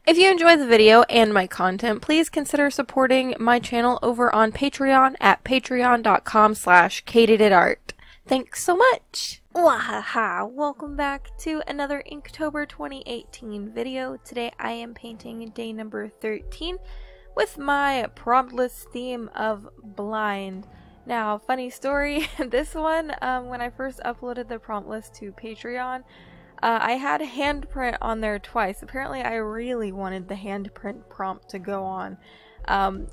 If you enjoy the video and my content, please consider supporting my channel over on Patreon at patreon.com/katydidart. Thanks so much! Wahaha! Welcome back to another Inktober 2018 video. Today I am painting day number 13 with my promptless theme of blind. Now, funny story, this one, when I first uploaded the prompt list to Patreon, I had handprint on there twice. Apparently I really wanted the handprint prompt to go on.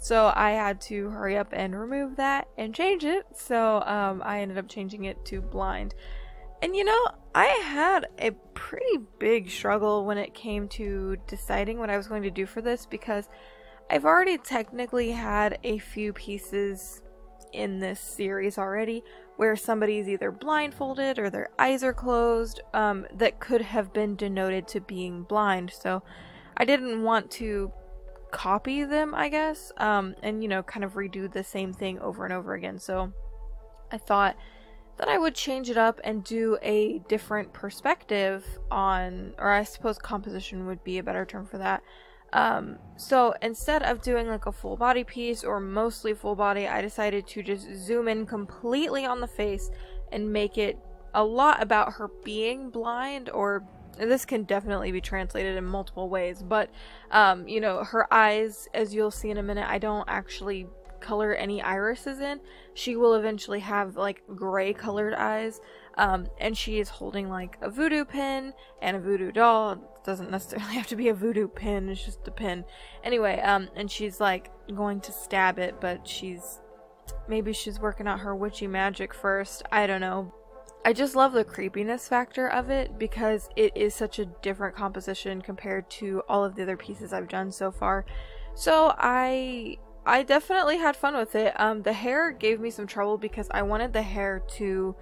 So I had to hurry up and remove that and change it. So I ended up changing it to blind. And you know, I had a pretty big struggle when it came to deciding what I was going to do for this, because I've already technically had a few pieces in this series already where somebody's either blindfolded or their eyes are closed, that could have been denoted to being blind. So I didn't want to copy them, I guess, and you know, kind of redo the same thing over and over again. So I thought that I would change it up and do a different perspective on, or I suppose composition would be a better term for that. So instead of doing like a full body piece or mostly full body, I decided to just zoom in completely on the face and make it a lot about her being blind, or this can definitely be translated in multiple ways, but you know, her eyes, as you'll see in a minute, I don't actually color any irises in. She will eventually have like gray colored eyes, and she is holding like a voodoo pin and a voodoo doll. It doesn't necessarily have to be a voodoo pin, it's just a pin. Anyway, and she's like going to stab it, but maybe she's working out her witchy magic first, I don't know. I just love the creepiness factor of it because it is such a different composition compared to all of the other pieces I've done so far. So I definitely had fun with it. The hair gave me some trouble because I wanted the hair to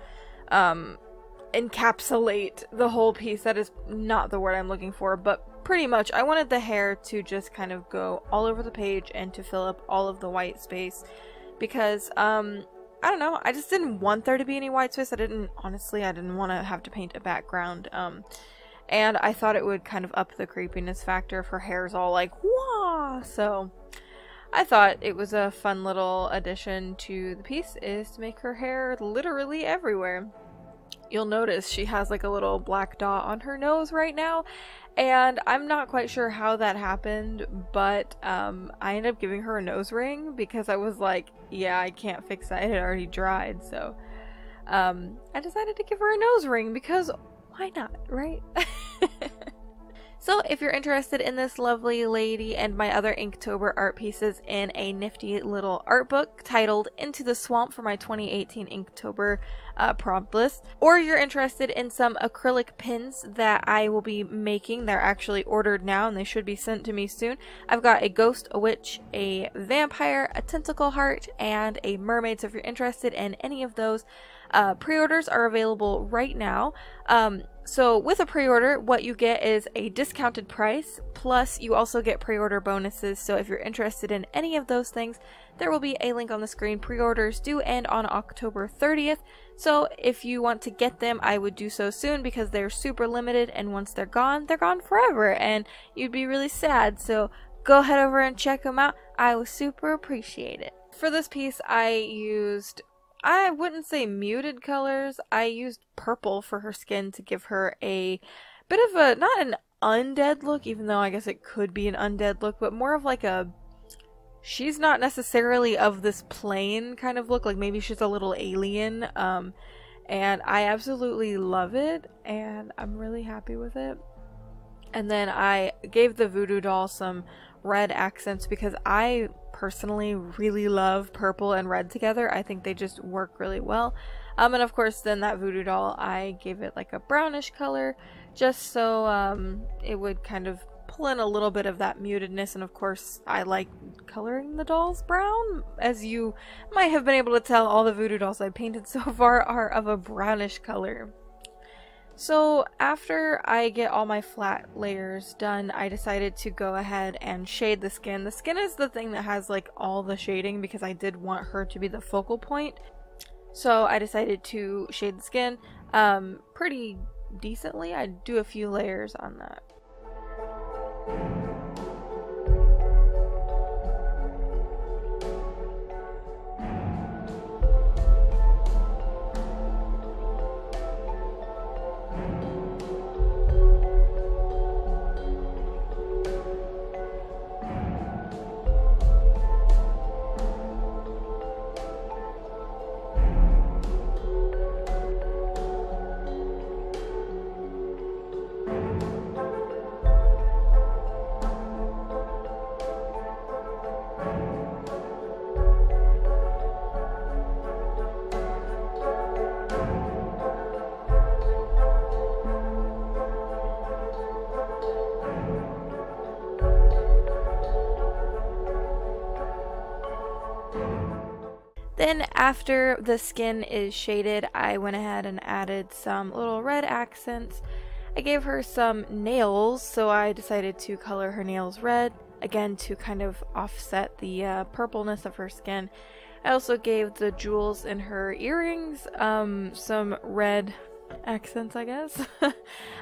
encapsulate the whole piece. That is not the word I'm looking for, but pretty much I wanted the hair to just kind of go all over the page and to fill up all of the white space, because I don't know, I just didn't want there to be any white space. Honestly, I didn't want to have to paint a background, and I thought it would kind of up the creepiness factor if her hair's all like wah. So I thought it was a fun little addition to the piece is to make her hair literally everywhere. You'll notice she has like a little black dot on her nose right now, and I'm not quite sure how that happened, but I ended up giving her a nose ring because I was like, yeah, I can't fix that, it had already dried. So I decided to give her a nose ring because why not, right? So if you're interested in this lovely lady and my other Inktober art pieces in a nifty little art book titled Into the Swamp for my 2018 Inktober prompt list, or you're interested in some acrylic pins that I will be making, they're actually ordered now and they should be sent to me soon. I've got a ghost, a witch, a vampire, a tentacle heart, and a mermaid. So if you're interested in any of those, pre-orders are available right now. So with a pre-order, what you get is a discounted price, plus you also get pre-order bonuses. So if you're interested in any of those things, there will be a link on the screen. Pre-orders do end on October 30th. So if you want to get them, I would do so soon because they're super limited, and once they're gone forever, and you'd be really sad. So go head over and check them out. I would super appreciate it. For this piece, I wouldn't say muted colors. I used purple for her skin to give her a bit of a, not an undead look, even though I guess it could be an undead look, but more of like a, she's not necessarily of this plane kind of look, like maybe she's a little alien, and I absolutely love it, and I'm really happy with it. And then I gave the voodoo doll some red accents because I personally really love purple and red together. I think they just work really well. And of course then that voodoo doll, I gave it like a brownish color just so it would kind of pull in a little bit of that mutedness. And of course I like coloring the dolls brown. As you might have been able to tell, all the voodoo dolls I painted so far are of a brownish color. So after I get all my flat layers done, I decided to go ahead and shade the skin. The skin is the thing that has like all the shading because I did want her to be the focal point. So I decided to shade the skin pretty decently. I'd do a few layers on that. Then after the skin is shaded, I went ahead and added some little red accents. I gave her some nails, so I decided to color her nails red, again to kind of offset the purpleness of her skin. I also gave the jewels in her earrings some red accents, I guess.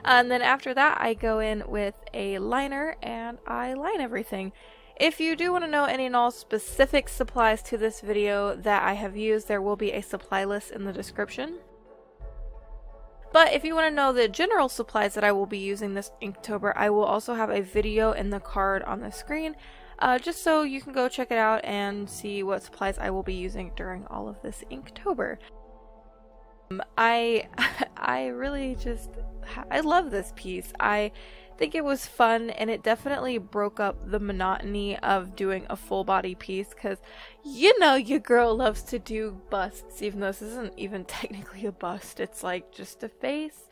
And then after that, I go in with a liner and I line everything. If you do want to know any and all specific supplies to this video that I have used, there will be a supply list in the description. But if you want to know the general supplies that I will be using this Inktober, I will also have a video in the card on the screen, just so you can go check it out and see what supplies I will be using during all of this Inktober. I really I love this piece. I think it was fun, and it definitely broke up the monotony of doing a full body piece, because you know your girl loves to do busts, even though this isn't even technically a bust, it's like just a face.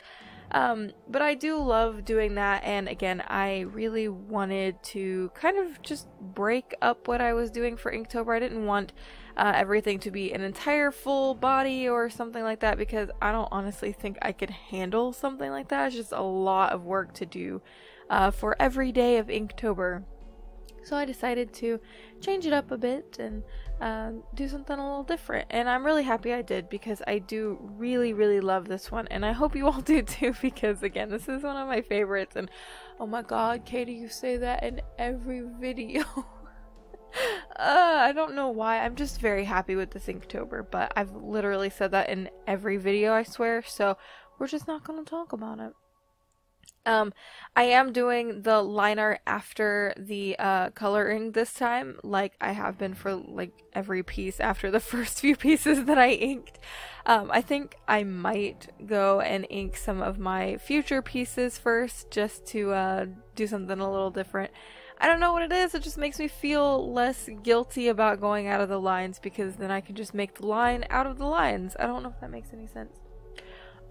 But I do love doing that, and again, I really wanted to kind of just break up what I was doing for Inktober. I didn't want everything to be an entire full body or something like that, because I don't honestly think I could handle something like that. It's just a lot of work to do for every day of Inktober. So I decided to change it up a bit and do something a little different, and I'm really happy I did, because I do really love this one, and I hope you all do too, because again, this is one of my favorites. And oh my god, Katie, you say that in every video. I don't know why. I'm just very happy with this Inktober, but I've literally said that in every video, I swear, so we're just not going to talk about it. I am doing the liner after the coloring this time, like I have been for like every piece after the first few pieces that I inked. I think I might go and ink some of my future pieces first, just to do something a little different. I don't know what it is, it just makes me feel less guilty about going out of the lines, because then I can just make the line out of the lines. I don't know if that makes any sense.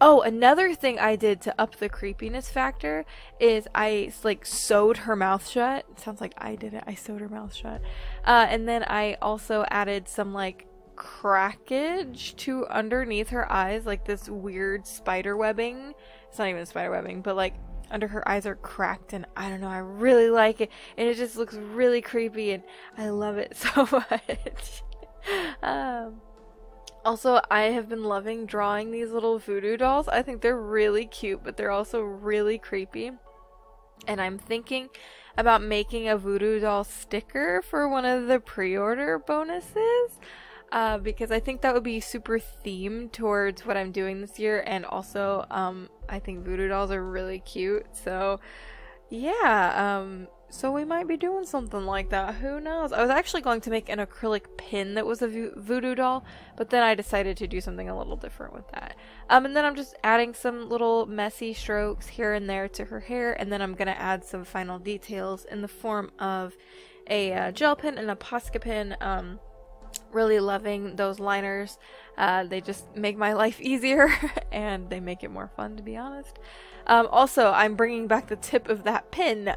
Oh, another thing I did to up the creepiness factor is I like sewed her mouth shut. It sounds like I did it. I sewed her mouth shut. And then I also added some like crackage to underneath her eyes, like this weird spider webbing. It's not even spider webbing, but like under her eyes are cracked, and I don't know, I really like it, and it just looks really creepy, and I love it so much. Also, I have been loving drawing these little voodoo dolls. I think they're really cute, but they're also really creepy. And I'm thinking about making a voodoo doll sticker for one of the pre-order bonuses. Because I think that would be super themed towards what I'm doing this year. And also, I think voodoo dolls are really cute. So, yeah. So we might be doing something like that. Who knows? I was actually going to make an acrylic pin that was a voodoo doll, but then I decided to do something a little different with that. And then I'm just adding some little messy strokes here and there to her hair, and then I'm going to add some final details in the form of a gel pen and a Posca pen. Really loving those liners. They just make my life easier and they make it more fun, to be honest. Also, I'm bringing back the tip of that pin.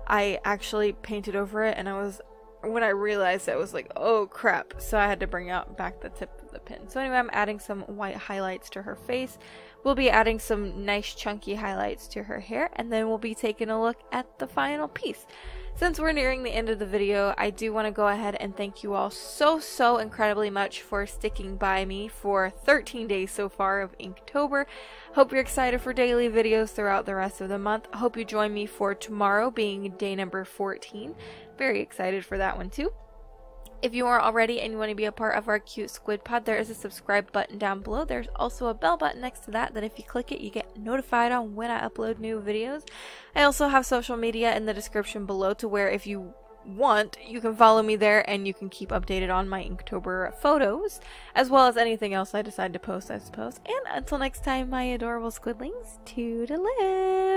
I actually painted over it, and when I realized it, I was like, oh crap, so I had to bring out back the tip of the pin. So anyway, I'm adding some white highlights to her face. We'll be adding some nice chunky highlights to her hair, and then we'll be taking a look at the final piece. Since we're nearing the end of the video, I do want to go ahead and thank you all so incredibly much for sticking by me for 13 days so far of Inktober. Hope you're excited for daily videos throughout the rest of the month. Hope you join me for tomorrow, being day number 14. Very excited for that one too. If you are already and you want to be a part of our cute squid pod, there is a subscribe button down below. There's also a bell button next to that if you click it, you get notified on when I upload new videos. I also have social media in the description below, to where if you want, you can follow me there and you can keep updated on my Inktober photos, as well as anything else I decide to post, I suppose. And until next time, my adorable squidlings, toodaloo!